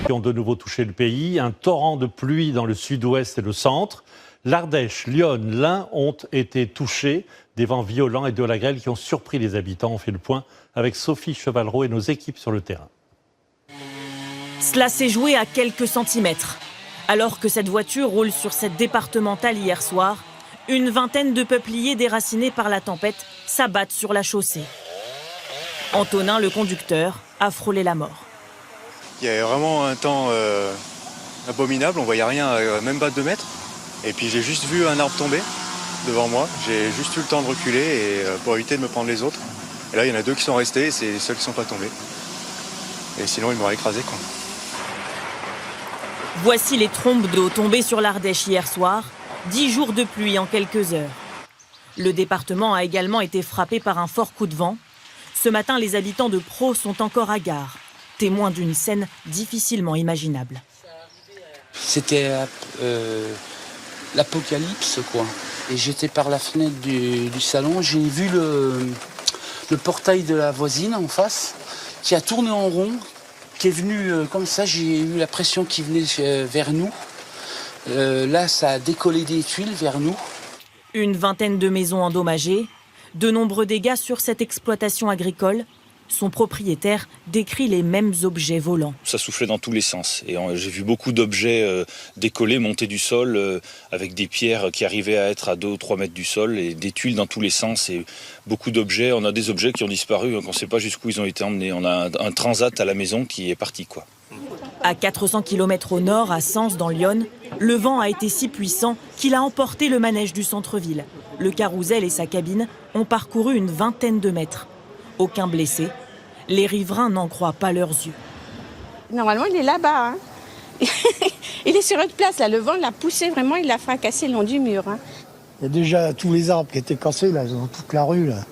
Qui ont de nouveau touché le pays, un torrent de pluie dans le sud-ouest et le centre. L'Ardèche, Lyon, l'Ain ont été touchés. Des vents violents et de la grêle qui ont surpris les habitants. On fait le point avec Sophie Chevalreau et nos équipes sur le terrain. Cela s'est joué à quelques centimètres. Alors que cette voiture roule sur cette départementale hier soir, une vingtaine de peupliers déracinés par la tempête s'abattent sur la chaussée. Antonin, le conducteur, a frôlé la mort. Il y avait vraiment un temps abominable, on voyait rien, même pas 2 mètres. Et puis j'ai juste vu un arbre tomber devant moi. J'ai juste eu le temps de reculer pour éviter de me prendre les autres. Et là, il y en a 2 qui sont restés, c'est les seuls qui ne sont pas tombés. Et sinon, ils m'auraient écrasé, quoi. Voici les trombes d'eau tombées sur l'Ardèche hier soir. 10 jours de pluie en quelques heures. Le département a également été frappé par un fort coup de vent. Ce matin, les habitants de Pros sont encore hagards, témoins d'une scène difficilement imaginable. C'était l'apocalypse, quoi. Et j'étais par la fenêtre du salon, j'ai vu le portail de la voisine en face, qui a tourné en rond, qui est venu comme ça, j'ai eu la pression qui venait vers nous. Là, ça a décollé des tuiles vers nous. Une vingtaine de maisons endommagées, de nombreux dégâts sur cette exploitation agricole. Son propriétaire décrit les mêmes objets volants. Ça soufflait dans tous les sens. Et j'ai vu beaucoup d'objets décoller, monter du sol, avec des pierres qui arrivaient à être à 2 ou 3 mètres du sol, et des tuiles dans tous les sens. Et beaucoup d'objets. On a des objets qui ont disparu, on ne sait pas jusqu'où ils ont été emmenés. On a un transat à la maison qui est parti, quoi. À 400 km au nord, à Sens, dans l'Yonne, le vent a été si puissant qu'il a emporté le manège du centre-ville. Le carrousel et sa cabine ont parcouru une vingtaine de mètres. Aucun blessé. Les riverains n'en croient pas leurs yeux. Normalement, il est là-bas. Hein. Il est sur notre place. Là. Le vent l'a poussé vraiment, il l'a fracassé le long du mur. Hein. Il y a déjà tous les arbres qui étaient cassés là, dans toute la rue. Là.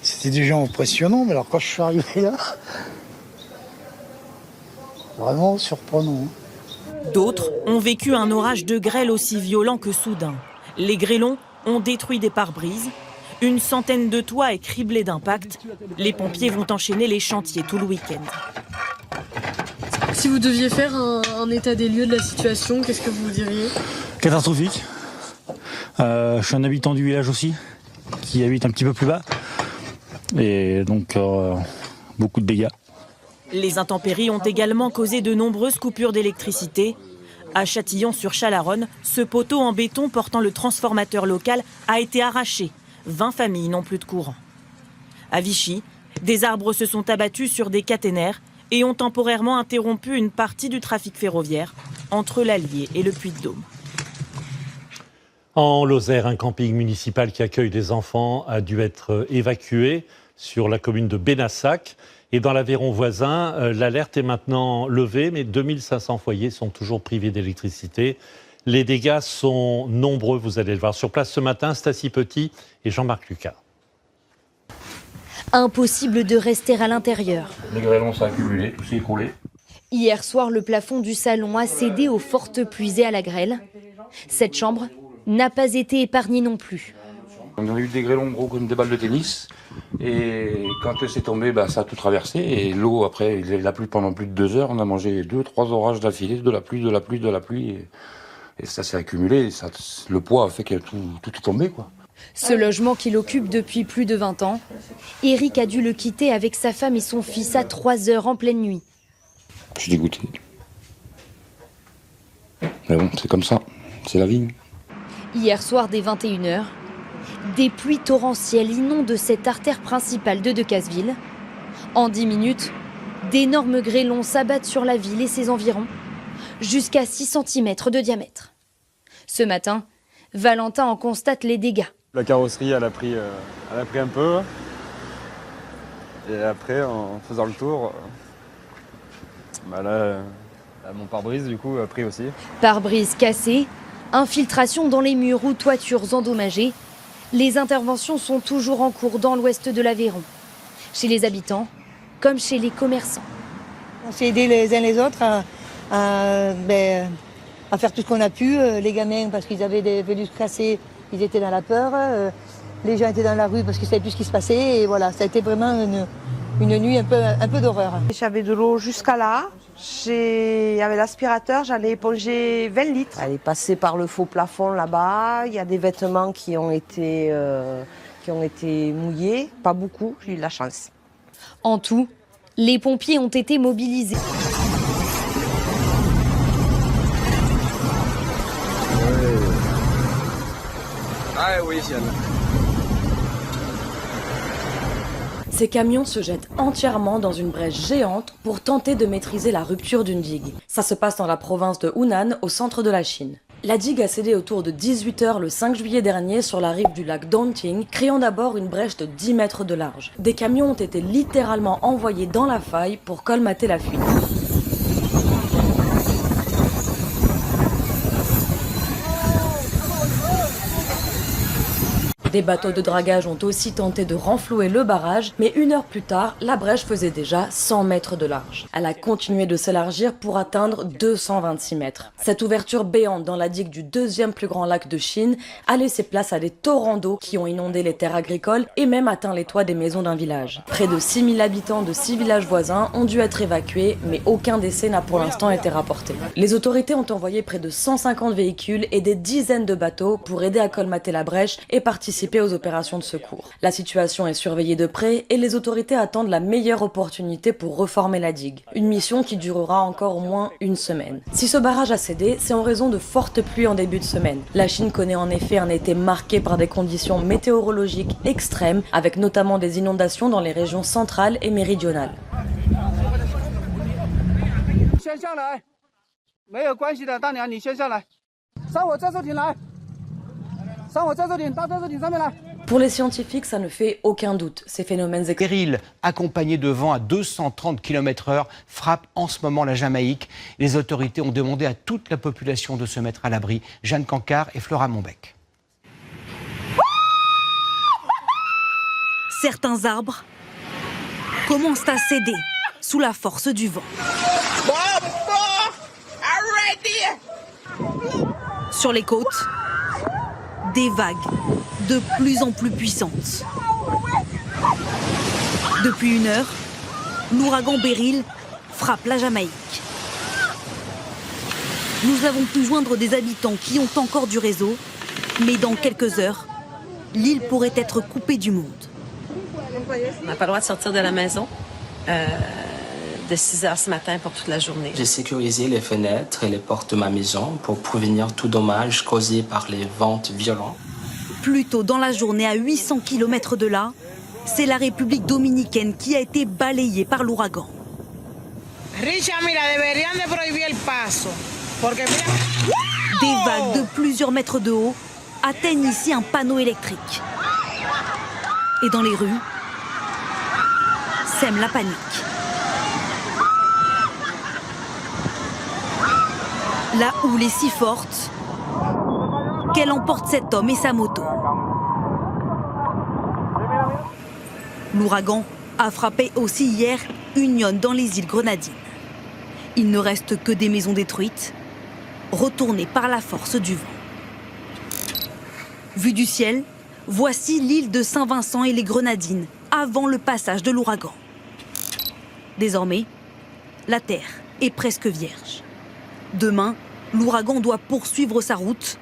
C'était déjà impressionnant, mais alors quand je suis arrivé là, vraiment surprenant. Hein. D'autres ont vécu un orage de grêle aussi violent que soudain. Les grêlons ont détruit des pare-brises. Une centaine de toits est criblée d'impacts. Les pompiers vont enchaîner les chantiers tout le week-end. Si vous deviez faire un état des lieux de la situation, qu'est-ce que vous diriez ? Catastrophique. Je suis un habitant du village aussi, qui habite un petit peu plus bas. Et donc, beaucoup de dégâts. Les intempéries ont également causé de nombreuses coupures d'électricité. À Châtillon-sur-Chalaronne, ce poteau en béton portant le transformateur local a été arraché. 20 familles n'ont plus de courant. À Vichy, des arbres se sont abattus sur des caténaires et ont temporairement interrompu une partie du trafic ferroviaire entre l'Allier et le Puy-de-Dôme. En Lozère, un camping municipal qui accueille des enfants a dû être évacué sur la commune de Benassac. Et dans l'Aveyron voisin, l'alerte est maintenant levée, mais 2500 foyers sont toujours privés d'électricité. Les dégâts sont nombreux, vous allez le voir. Sur place ce matin, Stacy Petit et Jean-Marc Lucas. Impossible de rester à l'intérieur. Les grêlons sont accumulés, tout s'est écroulé. Hier soir, le plafond du salon a cédé aux fortes pluies et à la grêle. Cette chambre n'a pas été épargnée non plus. On a eu des grêlons gros comme des balles de tennis. Et quand c'est tombé, ça a tout traversé. Et l'eau, après, il a plu pendant plus de 2 heures. On a mangé 2-3 orages d'affilée, de la pluie. Et ça s'est accumulé. Le poids a fait que tout est tombé, quoi. Ce logement qu'il occupe depuis plus de 20 ans, Eric a dû le quitter avec sa femme et son fils à 3 heures en pleine nuit. Je suis dégoûté. Mais bon, c'est comme ça. C'est la vie. Hier soir, dès 21h, des pluies torrentielles inondent cette artère principale de Decazeville. En 10 minutes, d'énormes grêlons s'abattent sur la ville et ses environs, jusqu'à 6 cm de diamètre. Ce matin, Valentin en constate les dégâts. La carrosserie, elle a pris un peu. Et après, en faisant le tour, mon pare-brise, du coup, a pris aussi. Pare-brise cassé, infiltration dans les murs ou toitures endommagées. Les interventions sont toujours en cours dans l'ouest de l'Aveyron. Chez les habitants, comme chez les commerçants. On s'est aidés les uns les autres à faire tout ce qu'on a pu. Les gamins, parce qu'ils avaient des Vélus cassés, ils étaient dans la peur. Les gens étaient dans la rue parce qu'ils ne savaient plus ce qui se passait. Et voilà, ça a été vraiment une nuit un peu d'horreur. J'avais de l'eau jusqu'à là. Avec l'aspirateur, j'allais éponger 20 litres. Elle est passée par le faux plafond là-bas. Il y a des vêtements qui ont été mouillés. Pas beaucoup, j'ai eu de la chance. En tout, les pompiers ont été mobilisés. Ces camions se jettent entièrement dans une brèche géante pour tenter de maîtriser la rupture d'une digue. Ça se passe dans la province de Hunan, au centre de la Chine. La digue a cédé autour de 18h le 5 juillet dernier sur la rive du lac Dongting, créant d'abord une brèche de 10 mètres de large. Des camions ont été littéralement envoyés dans la faille pour colmater la fuite. Des bateaux de dragage ont aussi tenté de renflouer le barrage, mais 1 heure plus tard, la brèche faisait déjà 100 mètres de large. Elle a continué de s'élargir pour atteindre 226 mètres. Cette ouverture béante dans la digue du 2e plus grand lac de Chine a laissé place à des torrents d'eau qui ont inondé les terres agricoles et même atteint les toits des maisons d'un village. Près de 6000 habitants de 6 villages voisins ont dû être évacués, mais aucun décès n'a pour l'instant été rapporté. Les autorités ont envoyé près de 150 véhicules et des dizaines de bateaux pour aider à colmater la brèche et participer aux opérations de secours. La situation est surveillée de près et les autorités attendent la meilleure opportunité pour reformer la digue. Une mission qui durera encore au moins 1 semaine. Si ce barrage a cédé, c'est en raison de fortes pluies en début de semaine. La Chine connaît en effet un été marqué par des conditions météorologiques extrêmes, avec notamment des inondations dans les régions centrales et méridionales. Pour les scientifiques, ça ne fait aucun doute. Ces phénomènes Beryl, accompagné de vent à 230 km/h, frappe en ce moment la Jamaïque. Les autorités ont demandé à toute la population de se mettre à l'abri. Jeanne Cancard et Flora Monbec. Certains arbres commencent à céder sous la force du vent. Sur les côtes, des vagues de plus en plus puissantes. Depuis 1 heure, l'ouragan Beryl frappe la Jamaïque. Nous avons pu joindre des habitants qui ont encore du réseau, mais dans quelques heures, l'île pourrait être coupée du monde. On n'a pas le droit de sortir de la maison de 6 heures ce matin pour toute la journée. J'ai sécurisé les fenêtres et les portes de ma maison pour prévenir tout dommage causé par les vents violents. Plus tôt dans la journée, à 800 km de là, c'est la République dominicaine qui a été balayée par l'ouragan. Des vagues de plusieurs mètres de haut atteignent ici un panneau électrique. Et dans les rues, sème la panique. La houle est si forte qu'elle emporte cet homme et sa moto. L'ouragan a frappé aussi hier Union dans les îles Grenadines. Il ne reste que des maisons détruites, retournées par la force du vent. Vue du ciel, voici l'île de Saint-Vincent et les Grenadines, avant le passage de l'ouragan. Désormais, la terre est presque vierge. Demain, l'ouragan doit poursuivre sa route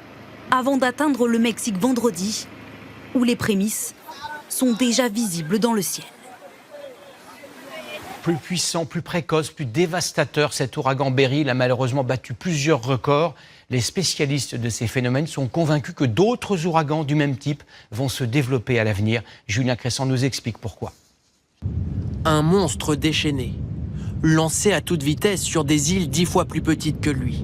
avant d'atteindre le Mexique vendredi, où les prémices sont déjà visibles dans le ciel. Plus puissant, plus précoce, plus dévastateur, cet ouragan Beryl a malheureusement battu plusieurs records. Les spécialistes de ces phénomènes sont convaincus que d'autres ouragans du même type vont se développer à l'avenir. Julien Crescent nous explique pourquoi. Un monstre déchaîné, lancé à toute vitesse sur des îles 10 fois plus petites que lui.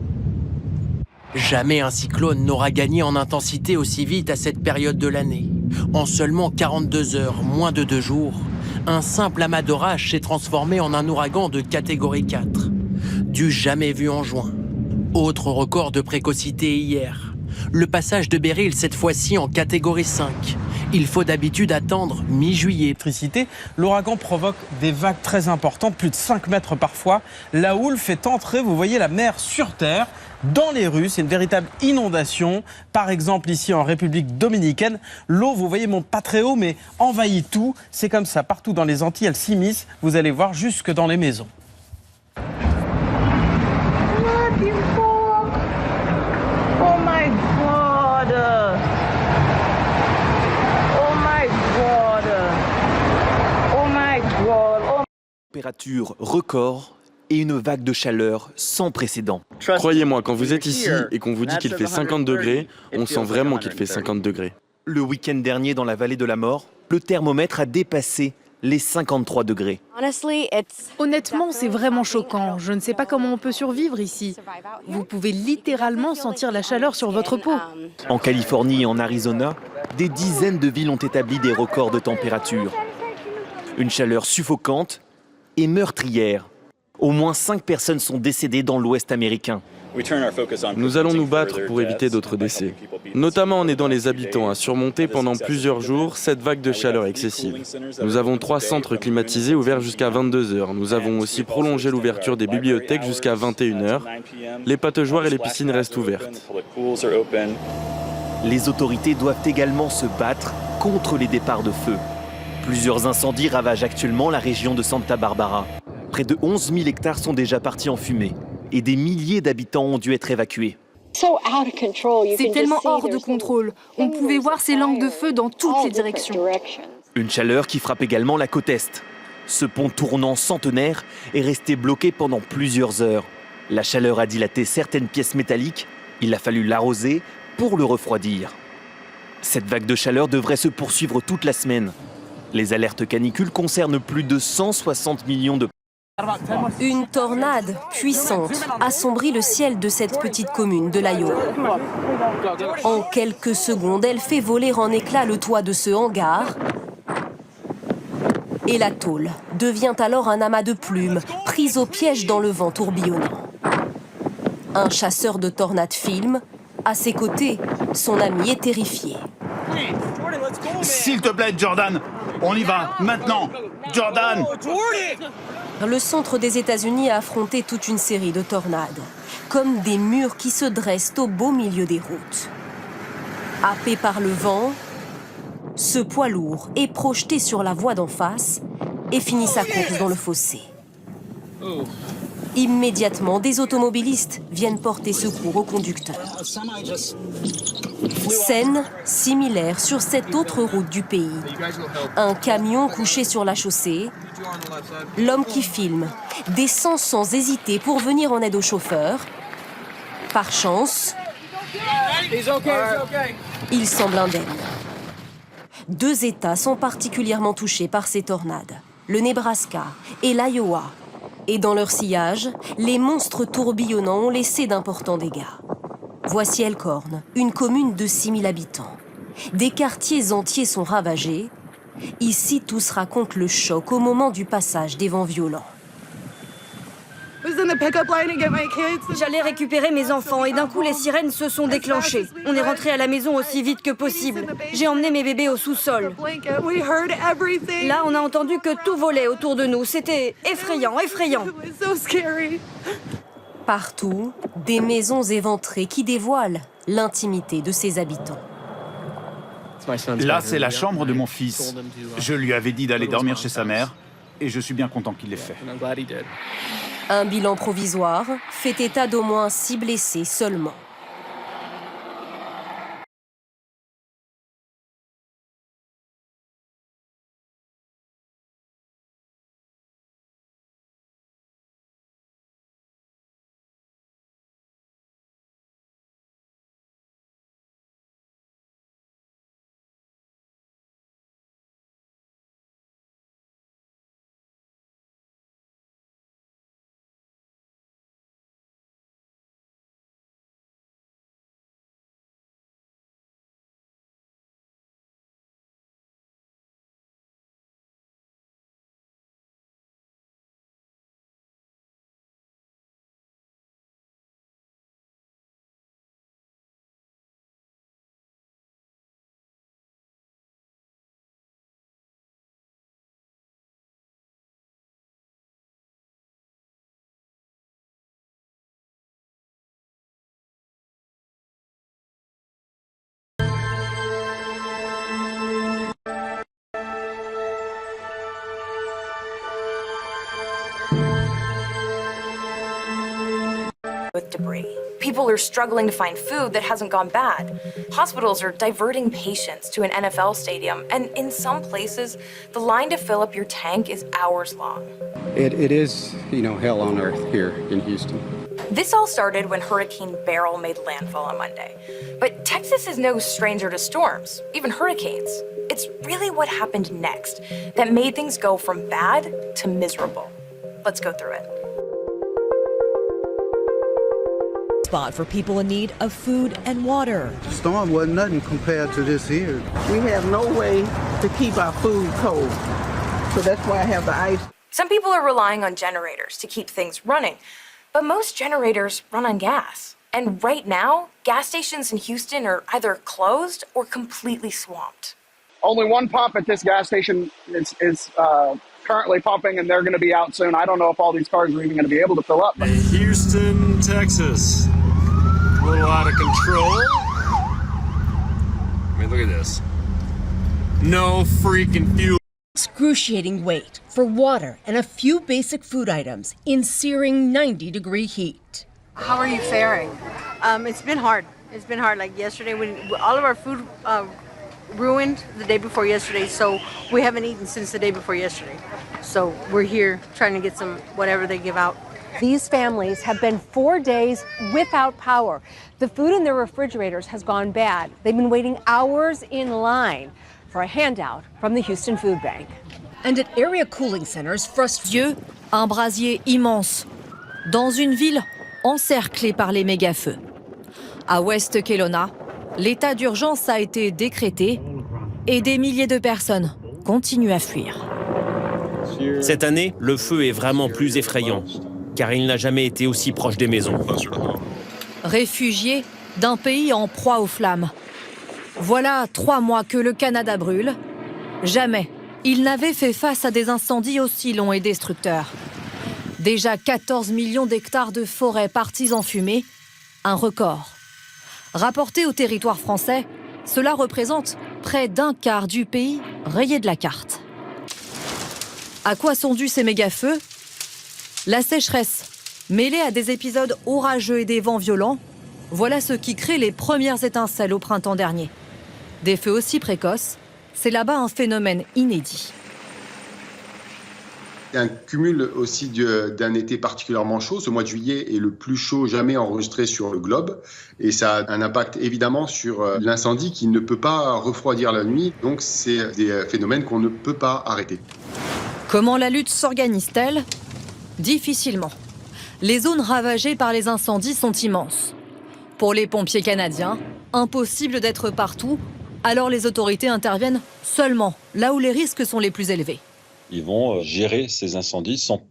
Jamais un cyclone n'aura gagné en intensité aussi vite à cette période de l'année. En seulement 42 heures, moins de 2 jours, un simple amas d'orage s'est transformé en un ouragan de catégorie 4. Du jamais vu en juin. Autre record de précocité hier. Le passage de Beryl cette fois-ci en catégorie 5. Il faut d'habitude attendre mi-juillet. L'ouragan provoque des vagues très importantes, plus de 5 mètres parfois. La houle fait entrer, vous voyez, la mer sur terre. dans les rues. C'est une véritable inondation. Par exemple, ici en République dominicaine, l'eau, vous voyez, monte pas très haut, mais envahit tout. C'est comme ça partout dans les Antilles, elle s'immisce. Vous allez voir jusque dans les maisons. Oh my God! Oh my God! Oh my God! Température record et une vague de chaleur sans précédent. Croyez-moi, quand vous êtes ici et qu'on vous dit qu'il fait 50 degrés, on sent vraiment qu'il fait 50 degrés. Le week-end dernier, dans la vallée de la mort, le thermomètre a dépassé les 53 degrés. Honnêtement, c'est vraiment choquant. Je ne sais pas comment on peut survivre ici. Vous pouvez littéralement sentir la chaleur sur votre peau. En Californie et en Arizona, des dizaines de villes ont établi des records de température. Une chaleur suffocante et meurtrière. Au moins 5 personnes sont décédées dans l'Ouest américain. Nous allons nous battre pour éviter d'autres décès, notamment en aidant les habitants à surmonter pendant plusieurs jours cette vague de chaleur excessive. Nous avons 3 centres climatisés ouverts jusqu'à 22 h. Nous avons aussi prolongé l'ouverture des bibliothèques jusqu'à 21 h. Les pataugeoires et les piscines restent ouvertes. Les autorités doivent également se battre contre les départs de feu. Plusieurs incendies ravagent actuellement la région de Santa Barbara. Près de 11 000 hectares sont déjà partis en fumée et des milliers d'habitants ont dû être évacués. C'est tellement hors de contrôle. On pouvait voir ces langues de feu dans toutes les directions. Une chaleur qui frappe également la côte Est. Ce pont tournant centenaire est resté bloqué pendant plusieurs heures. La chaleur a dilaté certaines pièces métalliques. Il a fallu l'arroser pour le refroidir. Cette vague de chaleur devrait se poursuivre toute la semaine. Les alertes canicules concernent plus de 160 millions de Une tornade puissante assombrit le ciel de cette petite commune de l'Iowa. En quelques secondes, elle fait voler en éclats le toit de ce hangar. Et la tôle devient alors un amas de plumes, prise au piège dans le vent tourbillonnant. Un chasseur de tornades filme. À ses côtés, son ami est terrifié. S'il te plaît, Jordan, on y va, maintenant. Jordan! Le centre des États-Unis a affronté toute une série de tornades, comme des murs qui se dressent au beau milieu des routes. Happé par le vent, ce poids lourd est projeté sur la voie d'en face et finit sa course dans le fossé. Immédiatement, des automobilistes viennent porter secours au conducteur. Scène similaire sur cette autre route du pays. Un camion couché sur la chaussée. L'homme qui filme descend sans hésiter pour venir en aide au chauffeur. Par chance, il semble indemne. 2 États sont particulièrement touchés par ces tornades, le Nebraska et l'Iowa. Et dans leur sillage, les monstres tourbillonnants ont laissé d'importants dégâts. Voici Elkhorn, une commune de 6 000 habitants. Des quartiers entiers sont ravagés. Ici, tous racontent le choc au moment du passage des vents violents. J'allais récupérer mes enfants et d'un coup les sirènes se sont déclenchées. On est rentré à la maison aussi vite que possible. J'ai emmené mes bébés au sous-sol. Là, on a entendu que tout volait autour de nous. C'était effrayant, effrayant. Partout, des maisons éventrées qui dévoilent l'intimité de ses habitants. Là, c'est la chambre de mon fils. Je lui avais dit d'aller dormir chez sa mère et je suis bien content qu'il l'ait fait. Un bilan provisoire fait état d'au moins 6 blessés seulement. People are struggling to find food that hasn't gone bad. Hospitals are diverting patients to an NFL stadium, and in some places, the line to fill up your tank is hours long. It is, hell on earth here in Houston. This all started when Hurricane Beryl made landfall on Monday. But Texas is no stranger to storms, even hurricanes. It's really what happened next that made things go from bad to miserable. Let's go through it. Spot for people in need of food and water. The storm wasn't nothing compared to this here. We have no way to keep our food cold, so that's why I have the ice. Some people are relying on generators to keep things running, but most generators run on gas. And right now, gas stations in Houston are either closed or completely swamped. Only one pump at this gas station is currently pumping, and they're going to be out soon. I don't know if all these cars are even going to be able to fill up. Houston, Texas. A little out of control. I mean, look at this. No freaking fuel. Excruciating wait for water and a few basic food items in searing 90-degree heat. How are you faring? It's been hard. It's been hard. Like yesterday, all of our food ruined the day before yesterday, so we haven't eaten since the day before yesterday. So we're here trying to get some whatever they give out. These families have been 4 days without power. The food in their refrigerators has gone bad. They've been waiting hours in line for a handout from the Houston Food Bank. And at area cooling centers, Dieu, un brasier immense, dans une ville encerclée par les méga-feux. À West Kelowna, l'état d'urgence a été décrété et des milliers de personnes continuent à fuir. Cette année, le feu est vraiment plus effrayant, car il n'a jamais été aussi proche des maisons. Réfugiés d'un pays en proie aux flammes. Voilà 3 mois que le Canada brûle. Jamais il n'avait fait face à des incendies aussi longs et destructeurs. Déjà 14 millions d'hectares de forêt partis en fumée, un record. Rapporté au territoire français, cela représente près d'un quart du pays rayé de la carte. À quoi sont dus ces méga-feux ? La sécheresse, mêlée à des épisodes orageux et des vents violents, voilà ce qui crée les premières étincelles au printemps dernier. Des feux aussi précoces, c'est là-bas un phénomène inédit. Un cumul aussi d'un été particulièrement chaud. Ce mois de juillet est le plus chaud jamais enregistré sur le globe. Et ça a un impact évidemment sur l'incendie qui ne peut pas refroidir la nuit. Donc c'est des phénomènes qu'on ne peut pas arrêter. Comment la lutte s'organise-t-elle ? Difficilement. Les zones ravagées par les incendies sont immenses. Pour les pompiers canadiens, impossible d'être partout, alors les autorités interviennent seulement là où les risques sont les plus élevés. Ils vont gérer ces incendies sans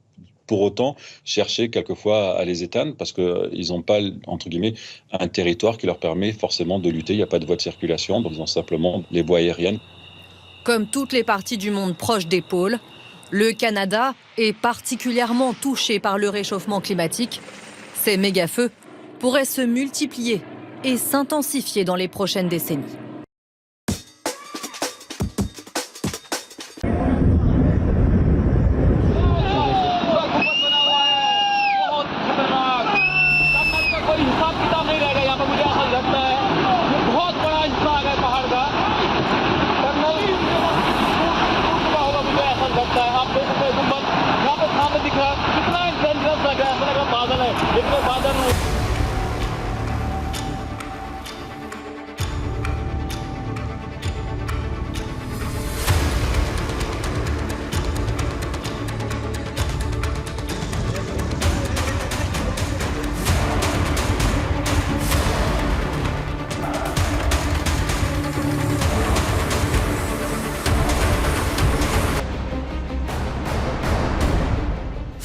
pour autant chercher quelquefois à les éteindre parce qu'ils n'ont pas, entre guillemets, un territoire qui leur permet forcément de lutter. Il n'y a pas de voie de circulation, donc ils ont simplement les voies aériennes. Comme toutes les parties du monde proches des pôles, le Canada est particulièrement touché par le réchauffement climatique. Ces méga-feux pourraient se multiplier et s'intensifier dans les prochaines décennies.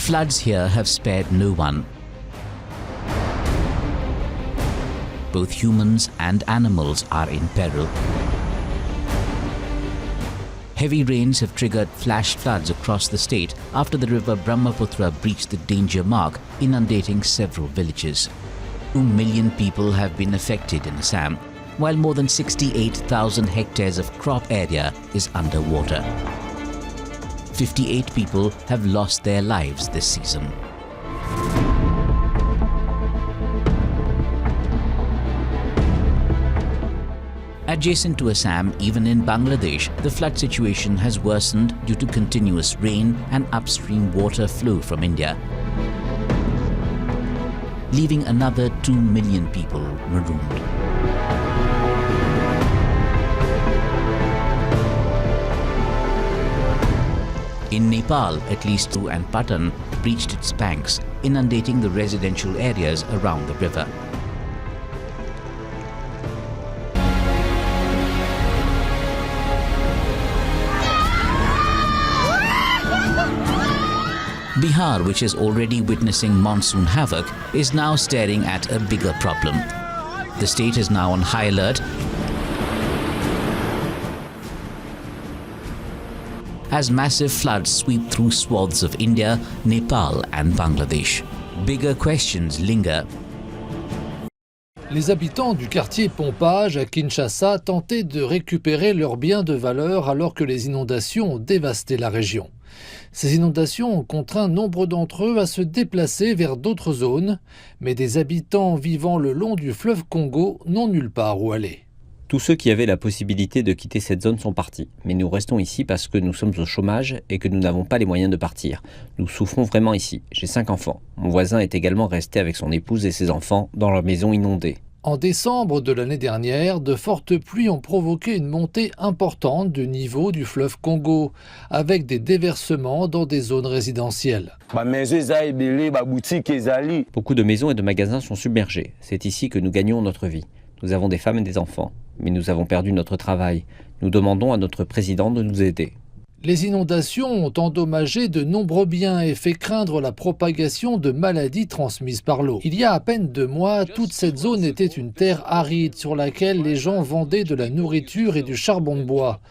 Floods here have spared no one. Both humans and animals are in peril. Heavy rains have triggered flash floods across the state after the river Brahmaputra breached the danger mark, inundating several villages. 2 million people have been affected in Assam, while more than 68,000 hectares of crop area is underwater. 58 people have lost their lives this season. Adjacent to Assam, even in Bangladesh, the flood situation has worsened due to continuous rain and upstream water flow from India, leaving another 2 million people marooned. In Nepal, at least Thu and Patan breached its banks, inundating the residential areas around the river. Bihar, which is already witnessing monsoon havoc, is now staring at a bigger problem. The state is now on high alert as massive floods sweep through swaths of India, Nepal and Bangladesh. Bigger questions linger. Les habitants du quartier Pompage à Kinshasa tentaient de récupérer leurs biens de valeur alors que les inondations ont dévasté la région. Ces inondations ont contraint nombre d'entre eux à se déplacer vers d'autres zones, mais des habitants vivant le long du fleuve Congo n'ont nulle part où aller. Tous ceux qui avaient la possibilité de quitter cette zone sont partis, mais nous restons ici parce que nous sommes au chômage et que nous n'avons pas les moyens de partir. Nous souffrons vraiment ici. J'ai 5 enfants. Mon voisin est également resté avec son épouse et ses enfants dans leur maison inondée. En décembre de l'année dernière, de fortes pluies ont provoqué une montée importante du niveau du fleuve Congo, avec des déversements dans des zones résidentielles. Beaucoup de maisons et de magasins sont submergés. C'est ici que nous gagnons notre vie. Nous avons des femmes et des enfants, mais nous avons perdu notre travail. Nous demandons à notre président de nous aider. Les inondations ont endommagé de nombreux biens et fait craindre la propagation de maladies transmises par l'eau. Il y a à peine 2 mois, toute cette zone était une terre aride sur laquelle les gens vendaient de la nourriture et du charbon de bois.